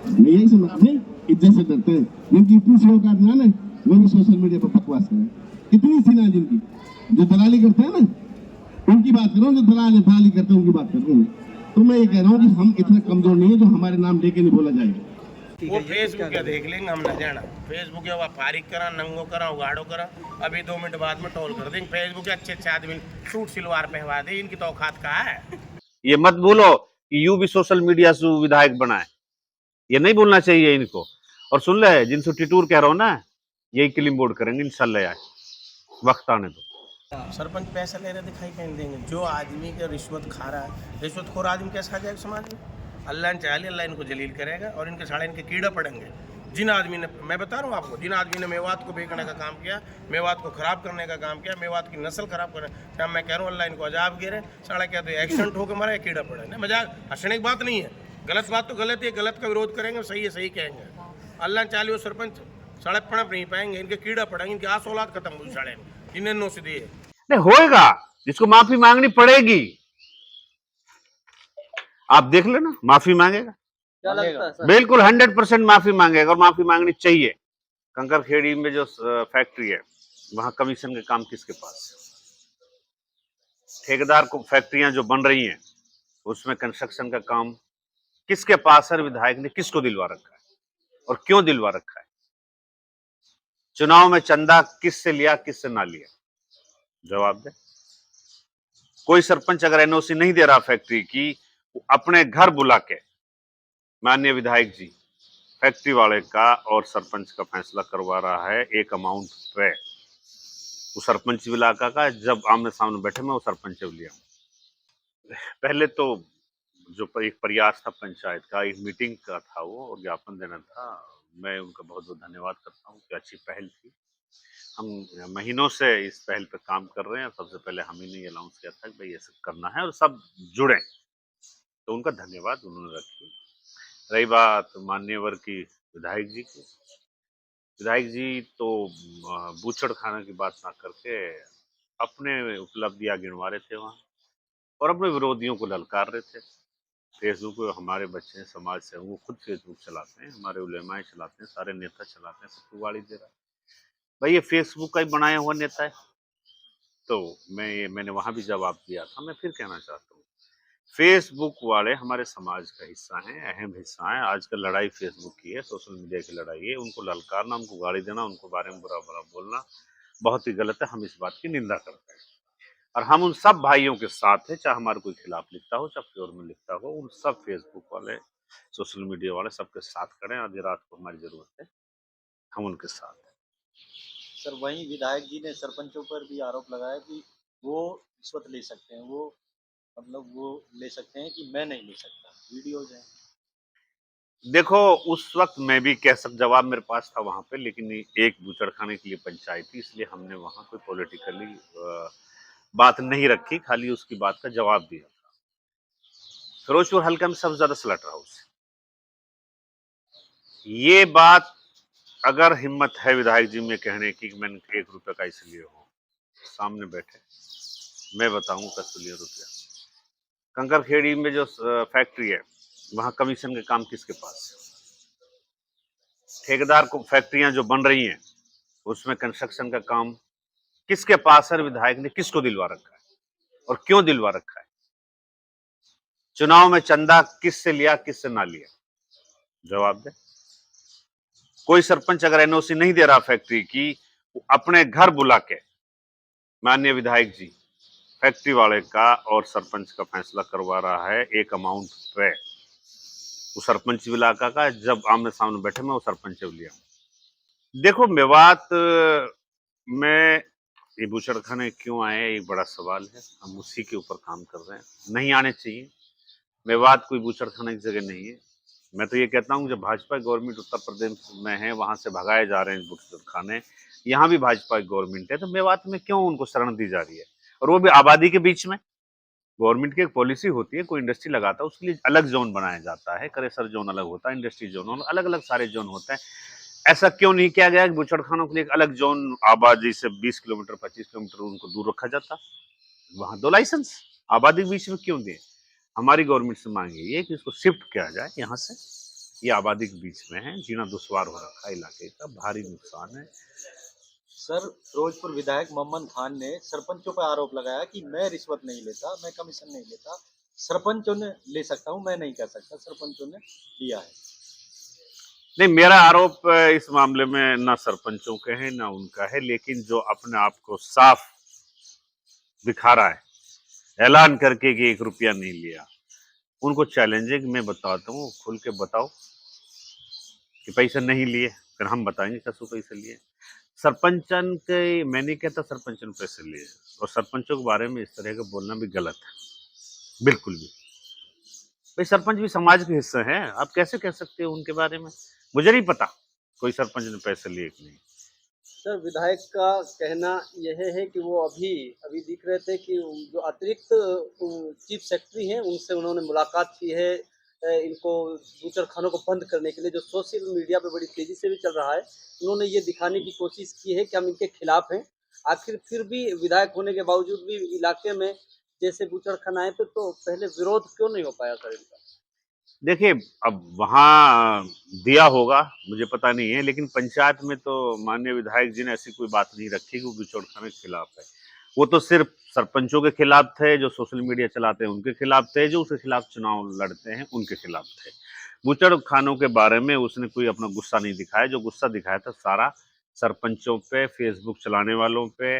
मैं यही समझ नहीं, इज्जत से डरते हैं। जिनकी इतनी सी औकात ना है वो भी सोशल मीडिया पर बकवास करें। कितनी सी ना जिनकी, जो दलाली करते हैं ना उनकी बात करो, जो दलाली करते हैं उनकी बात कर रहा हूँ। तो मैं ये कह रहा हूँ कि हम इतना कमजोर नहीं है जो हमारे नाम लेके नहीं बोला जाएगा। वो फेसबुक क्या देख लेंगे, हम न जाना फेसबुक या फारिग करा, नंगो करा, उगाड़ो करा, अभी 2 मिनट बाद में टोल कर देंगे। फेसबुक अच्छे अच्छे आदमी सूट सिलवार पहवा दे, इनकी तो औकात कहाँ है। ये मत बोलो कि यू भी सोशल मीडिया से विधायक बना है, ये नहीं बोलना चाहिए इनको। और सुन ले, जिनसे टिटूर कह रहा हूं ना, यही क्लीन बोर्ड करेंगे इंशाल्लाह यार, वक्त आने दो। सरपंच पैसा ले रहे दिखाई कहीं देंगे। जो आदमी के रिश्वत खा रहा है, रिश्वतखोर आदमी कैसे खा जाएगा समाज में। अल्लाह ने चाहे अल्लाह इनको जलील करेगा और इनके साढ़े इनके कीड़ा पड़ेंगे। जिन आदमी ने, मैं बता रहा हूँ आपको, जिन आदमी ने मेवात को बेचने का काम किया, मेवात को खराब करने का काम किया, मेवात की नस्ल खराब करने, क्या मैं कह रहा हूँ अल्लाह इनको अजाब गिरे। साढ़ा क्या तो एक्सीडेंट होकर मरा या कीड़ा पड़े ना, मजाक हंसने की बात नहीं है। गलत बात तो गलत है, गलत का विरोध करेंगे, सही है सही कहेंगे। अल्लाह ने चाहे वो सरपंच सड़क पड़प नहीं पाएंगे, इनके कीड़ा पड़ेंगे, इनकी आस औलाद खत्म हुई साढ़े इन्हें नो से दिए। नहीं होएगा, जिसको माफी मांगनी पड़ेगी, आप देख लेना, माफी मांगेगा। क्या लगता है सर? बिल्कुल 100% माफी मांगेगा और माफी मांगनी चाहिए। कंकरखेड़ी में जो फैक्ट्री है, वहां कमीशन के काम किसके पास है? ठेकेदार को फैक्ट्रियां जो बन रही हैं उसमें कंस्ट्रक्शन का काम किसके पास है? विधायक ने किसको दिलवा रखा है और क्यों दिलवा रखा है? चुनाव में चंदा किससे लिया, किससे ना लिया, जवाब दे। कोई सरपंच अगर एनओसी नहीं दे रहा फैक्ट्री की, अपने घर बुला के माननीय विधायक जी फैक्ट्री वाले का और सरपंच का फैसला करवा रहा है एक अमाउंट पे। वो सरपंच इलाका का जब आमने सामने बैठे, मैं वो सरपंच लिया। पहले तो जो एक प्रयास था पंचायत का, एक मीटिंग का था, वो ज्ञापन देना था। मैं उनका बहुत बहुत धन्यवाद करता हूँ कि अच्छी पहल थी। हम महीनों से इस पहल पे काम कर रहे हैं। सबसे पहले हम ही ने अनाउंस किया था कि भाई ये सब करना है और सब जुड़े, तो उनका धन्यवाद उन्होंने रखी। रही बात मान्यवर की विधायक जी की, विधायक जी तो बूचड़ खाना की बात ना करके अपने उपलब्धियां गिनवा रहे थे वहां और अपने विरोधियों को ललकार रहे थे। फेसबुक पे हमारे बच्चे समाज से, वो खुद फेसबुक चलाते हैं, हमारे उलेमाए चलाते हैं, सारे नेता चलाते हैं, सबको गाली दे रहा है। भाई ये फेसबुक का ही बनाया हुआ नेता है। तो मैंने वहां भी जवाब दिया था, मैं फिर कहना चाहता हूँ, फेसबुक वाले हमारे समाज का हिस्सा हैं, अहम हिस्सा हैं। आजकल लड़ाई फेसबुक की है, सोशल मीडिया की लड़ाई है। उनको ललकारना, उनको गाली देना, उनको बारे में बुरा बुरा बोलना बहुत ही गलत है। हम इस बात की निंदा करते हैं और हम उन सब भाइयों के साथ हैं, चाहे हमारे कोई खिलाफ लिखता हो, चाहे प्योर में लिखता हो, उन सब फेसबुक वाले, सोशल मीडिया वाले सबके साथ खड़े हैं। आधी रात को हमारी जरूरत है, हम उनके साथ हैं। सर वहीं विधायक जी ने सरपंचों पर भी आरोप लगाया कि वो रिश्वत ले सकते हैं, वो मतलब वो ले सकते हैं कि मैं नहीं ले सकता, वीडियोज हैं। देखो, उस वक्त मैं भी कह सक जवाब मेरे पास था वहां पे, लेकिन एक बूचड़ खाने के लिए पंचायत थी, इसलिए हमने वहां कोई पॉलिटिकली बात नहीं रखी, खाली उसकी बात का जवाब दिया था। फिरोजपुर हल्का में सबसे ज्यादा स्लटर हाउस, ये बात अगर हिम्मत है विधायक जी में कहने की कि मैंने 1 रुपए का इसलिए हो, सामने बैठे, मैं बताऊं कैसे लिए रुपया। कंकरखेड़ी में जो फैक्ट्री है, वहां कमीशन के काम किसके पास है? ठेकेदार को फैक्ट्रियां जो बन रही हैं उसमें कंस्ट्रक्शन का काम किसके पास है? विधायक ने किसको दिलवा रखा है और क्यों दिलवा रखा है? चुनाव में चंदा किससे लिया, किससे ना लिया, जवाब दे। कोई सरपंच अगर एनओसी नहीं दे रहा फैक्ट्री की, अपने घर बुला के माननीय विधायक जी फैक्ट्री वाले का और सरपंच का फैसला करवा रहा है एक अमाउंट पे। वो सरपंच इलाका का जब आमने सामने बैठे, मैं वो सरपंच लिया। देखो, मेवात में ये बूचड़खाने क्यों आए, एक बड़ा सवाल है। हम उसी के ऊपर काम कर रहे हैं। नहीं आने चाहिए। मेवात कोई बूचड़खाने की जगह नहीं है। मैं तो ये कहता हूँ, जब भाजपा गवर्नमेंट उत्तर प्रदेश में है, वहां से भगाए जा रहे हैं बूचड़खाने, यहाँ भी भाजपा की गवर्नमेंट है, तो मेवात में क्यों उनको शरण दी जा रही है, और वो भी आबादी के बीच में। गवर्नमेंट की एक पॉलिसी होती है, कोई इंडस्ट्री लगाता है उसके लिए अलग जोन बनाया जाता है, करेसर जोन अलग होता है, इंडस्ट्री जोन अलग अलग, सारे जोन होते हैं। ऐसा क्यों नहीं किया गया कि बूचड़खानों के लिए एक अलग जोन, आबादी से 20 किलोमीटर 25 किलोमीटर उनको दूर रखा जाता? वहां 2 लाइसेंस आबादी के बीच में क्यों दिए? हमारी गवर्नमेंट से मांगी है कि इसको शिफ्ट किया जाए यहाँ से, ये आबादी के बीच में है, जीना दुश्वार हो रखा है, इलाके का भारी नुकसान है। सर, फिरोजपुर विधायक मोहम्मद खान ने सरपंचों पर आरोप लगाया कि मैं रिश्वत नहीं लेता, मैं कमीशन नहीं लेता, सरपंचों ने ले सकता हूं, मैं नहीं कह सकता, सरपंचों ने लिया है। नहीं, मेरा आरोप इस मामले में ना सरपंचों के है ना उनका है, लेकिन जो अपने आप को साफ दिखा रहा है ऐलान करके कि 1 रुपया नहीं लिया, उनको चैलेंजिंग मैं बताता हूँ, खुल के बताओ कि पैसे नहीं लिए, फिर हम बताएंगे कसू पैसे लिए। सरपंचन के मैं नहीं कहता सरपंचन पैसे लिए, और सरपंचों के बारे में इस तरह का बोलना भी गलत है, बिल्कुल भी। भाई सरपंच भी समाज के हिस्से हैं, आप कैसे कह सकते हो उनके बारे में? मुझे नहीं पता कोई सरपंच ने पैसे लिए कि नहीं। सर, विधायक का कहना यह है कि वो अभी दिख रहे थे कि जो अतिरिक्त चीफ सेक्रेटरी हैं उनसे उन्होंने मुलाकात की है इनको बूचड़खानों को बंद करने के लिए, जो सोशल मीडिया पे बड़ी तेजी से भी चल रहा है। उन्होंने ये दिखाने की कोशिश की है कि हम इनके खिलाफ हैं। आखिर फिर भी विधायक होने के बावजूद भी इलाके में जैसे बूचड़खाना आए तो पहले विरोध क्यों नहीं हो पाया सर इनका? देखिए, अब वहाँ दिया होगा, मुझे पता नहीं है, लेकिन पंचायत में तो माननीय विधायक जी ने ऐसी कोई बात नहीं रखी कि वो बिचौड़खाने के खिलाफ है। वो तो सिर्फ सरपंचों के खिलाफ थे, जो सोशल मीडिया चलाते हैं उनके खिलाफ थे, जो उसके खिलाफ चुनाव लड़ते हैं उनके खिलाफ थे। बूचड़खानों के बारे में उसने कोई अपना गुस्सा नहीं दिखाया, जो गुस्सा दिखाया था सारा सरपंचों पे, फेसबुक चलाने वालों पे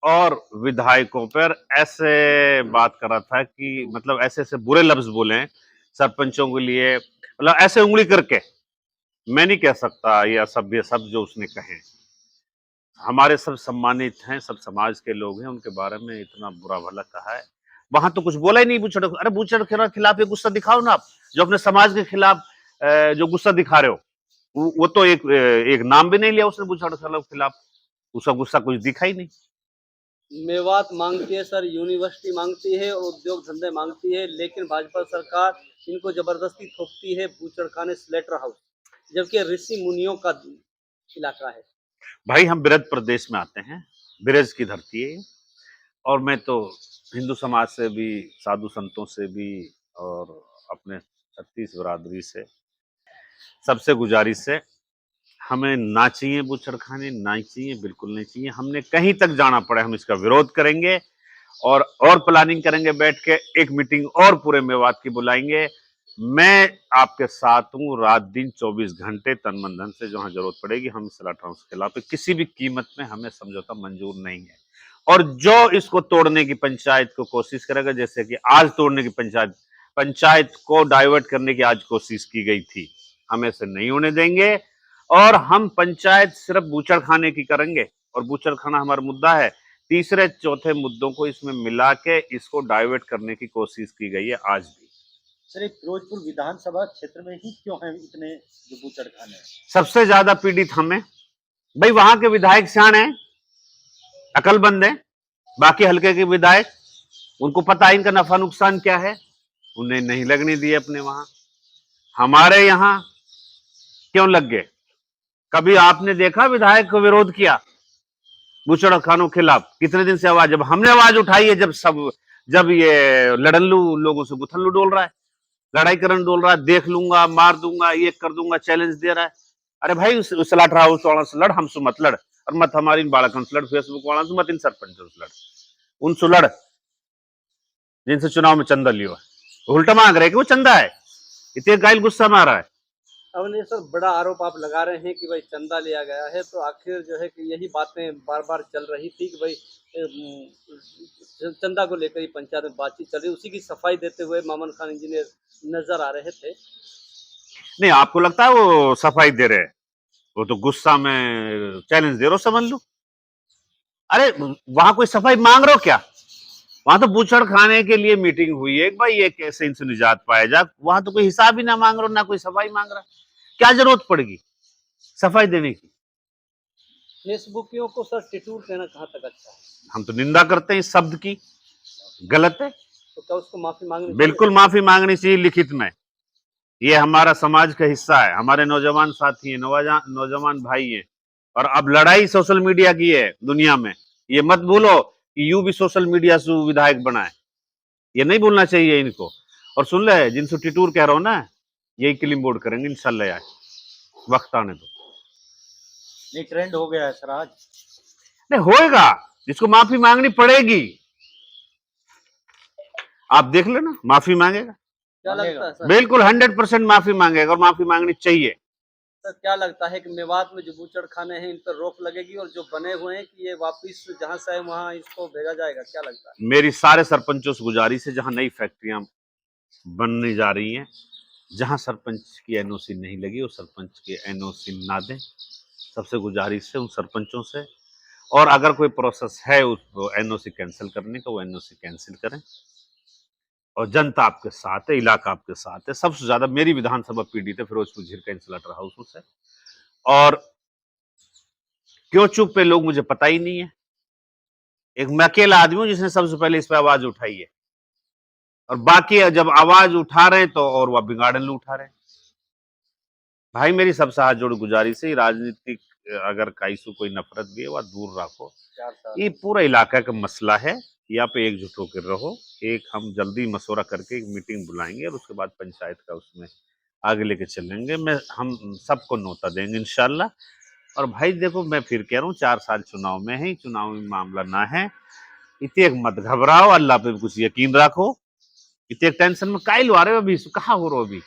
और विधायकों पर। ऐसे बात कर रहा था कि मतलब ऐसे ऐसे बुरे लफ्ज बोले हैं सरपंचों के लिए, मतलब ऐसे उंगली करके। मैं नहीं कह सकता ये असभ्य शब्द जो उसने कहे। हमारे सब सम्मानित हैं, सब समाज के लोग हैं, उनके बारे में इतना बुरा भला कहा है। वहां तो कुछ बोला ही नहीं बूचड़। अरे बूचड़ के खिलाफ एक गुस्सा दिखाओ ना आप, जो अपने समाज के खिलाफ जो गुस्सा दिखा रहे हो। वो तो एक नाम भी नहीं लिया उसने बूचड़ के खिलाफ, उसका गुस्सा कुछ दिखा ही नहीं। मेवात मांगती है सर, यूनिवर्सिटी मांगती है और उद्योग धंधे मांगती है, लेकिन भाजपा सरकार इनको जबरदस्ती थोपती है बूचड़खाने स्लेटर हाउस, जबकि ऋषि मुनियों का इलाका है। भाई हम ब्रज प्रदेश में आते हैं, ब्रज की धरती है, और मैं तो हिंदू समाज से भी, साधु संतों से भी और अपने छत्तीस बिरादरी से सबसे गुजारिश है, हमें ना चाहिए बूचड़खाने, ना चाहिए, बिल्कुल नहीं चाहिए। हमने कहीं तक जाना पड़े हम इसका विरोध करेंगे और प्लानिंग करेंगे, बैठ के एक मीटिंग और पूरे मेवात की बुलाएंगे। मैं आपके साथ हूँ, रात दिन 24 घंटे तन मन धन से, जहां जरूरत पड़ेगी हम स्लॉट हाउस के खिलाफ किसी भी कीमत में हमें समझौता मंजूर नहीं है। और जो इसको तोड़ने की पंचायत को कोशिश करेगा, जैसे कि आज तोड़ने की पंचायत को डाइवर्ट करने की आज कोशिश की गई थी, हम ऐसे नहीं होने देंगे। और हम पंचायत सिर्फ बूचड़खाने की करेंगे, और बूचड़खाना हमारा मुद्दा है। तीसरे चौथे मुद्दों को इसमें मिला के इसको डाइवर्ट करने की कोशिश की गई है आज भी। सर, एक फिरोजपुर विधानसभा क्षेत्र में ही क्यों हैं इतने जो बूचड़खाने हैं? सबसे ज्यादा पीड़ित हमें। भाई वहां के विधायक सियाणे हैं, अकलमंद हैं, बाकी हल्के के विधायक उनको पता है इनका नफा नुकसान क्या है, उन्हें नहीं लगने दिए अपने वहां। हमारे यहां क्यों लग गए? कभी आपने देखा विधायक को विरोध किया बूचड़खानों के खिलाफ? कितने दिन से आवाज, जब हमने आवाज उठाई है, जब ये लड़ल्लू लोगों से गुथल्लू डोल रहा है, लड़ाई करन डोल रहा है, देख लूंगा, मार दूंगा, ये कर दूंगा, चैलेंज दे रहा है। अरे भाई उस लड़ रहा उस लड़, हमसे मत लड़, और मत हमारी बालकन से लड़, फेसबुक वाला से मत, इन सरपंच से लड़, उनसे लड़ जिनसे चुनाव में चंदा लियो है। उल्टा मांग रहे कि वो चंदा है, इतने गाइल गुस्सा में आ रहा है। अब नहीं सर, बड़ा आरोप आप लगा रहे हैं कि भाई चंदा लिया गया है, तो आखिर जो है कि यही बातें बार बार चल रही थी कि भाई चंदा को लेकर ही पंचायत में बातचीत चल रही, उसी की सफाई देते हुए मोहम्मद खान इंजीनियर नजर आ रहे थे। नहीं, आपको लगता है वो सफाई दे रहे हैं? वो तो गुस्सा में चैलेंज दे रहे हो, समझ लो। अरे वहां कोई सफाई मांग रहे हो क्या? वहां तो बूचड़खाने के लिए मीटिंग हुई है, भाई ये कैसे इनसे निजात पाया जा। वहां तो कोई हिसाब ही ना मांग रहा, ना कोई सफाई मांग रहा। क्या जरूरत पड़ेगी सफाई देने की? फेसबुकियों को सर टिटूर कहना कहाँ तक अच्छा है? हम तो निंदा करते हैं इस शब्द की, गलत है। तो क्या उसको माफी मांगनी बिल्कुल माफी मांगनी चाहिए लिखित में। ये हमारा समाज का हिस्सा है, हमारे नौजवान साथी हैं, नौजवान भाई हैं। और अब लड़ाई सोशल मीडिया की है दुनिया में, ये मत भूलो कि यू भी सोशल मीडिया से विधायक बना है, ये नहीं भूलना चाहिए इनको। और सुन ले, जिनसे टिटूर कह रहा हूं ना, यही क्लीन बोर्ड करेंगे इंशाल्लाह यार, वक्त आने दो। नहीं, ट्रेंड हो गया है सर आज। नहीं होएगा, जिसको माफी मांगनी पड़ेगी, आप देख लेना, माफी मांगेगा, क्या लगता है सर? बिल्कुल 100% माफी मांगेगा, और माफी मांगनी चाहिए। सर क्या लगता है कि मेवात में जो बूचड़ खाने हैं इन पर रोक लगेगी, और जो बने हुए हैं कि ये वापिस जहां से है वहां इसको भेजा जाएगा, क्या लगता है? मेरी सारे सरपंचों से गुजारिश है, जहां नई फैक्ट्रियां बनने जा रही हैं, जहां सरपंच की एनओसी नहीं लगी, वो सरपंच की एनओसी ना दें। सबसे गुजारिश है उन सरपंचों से, और अगर कोई प्रोसेस है उस एनओसी कैंसिल करने का, वो एनओसी कैंसिल करें। और जनता आपके साथ है, इलाका आपके साथ है। सबसे ज्यादा मेरी विधानसभा पीड़ित है फिरोजपुर झीरका इंसुलेटर हाउस से, और क्यों चुप पे लोग मुझे पता ही नहीं है। एक मैं अकेला आदमी हूं जिसने सबसे पहले इस पे आवाज उठाई है, और बाकी जब आवाज उठा रहे हैं तो और वह बिगाड़न उठा रहे हैं। भाई मेरी सबसे हाथ जोड़ गुजारिश है, राजनीतिक अगर काईसू कोई नफरत भी है वह दूर रखो। ये पूरा इलाका का मसला है, यहाँ पे एकजुट होकर रहो। एक हम जल्दी मशवरा करके एक मीटिंग बुलाएंगे, और उसके बाद पंचायत का उसमें आगे लेके चलेंगे। हम सबको न्योता देंगे इंशाल्लाह। और भाई देखो, मैं फिर कह रहा हूँ, 4 साल चुनाव में है, चुनाव में मामला ना है, इतने मत घबराओ, अल्लाह पे कुछ यकीन रखो। इतने टेंशन में काइल आ रहे हो, अभी कहाँ हो रहे हो अभी।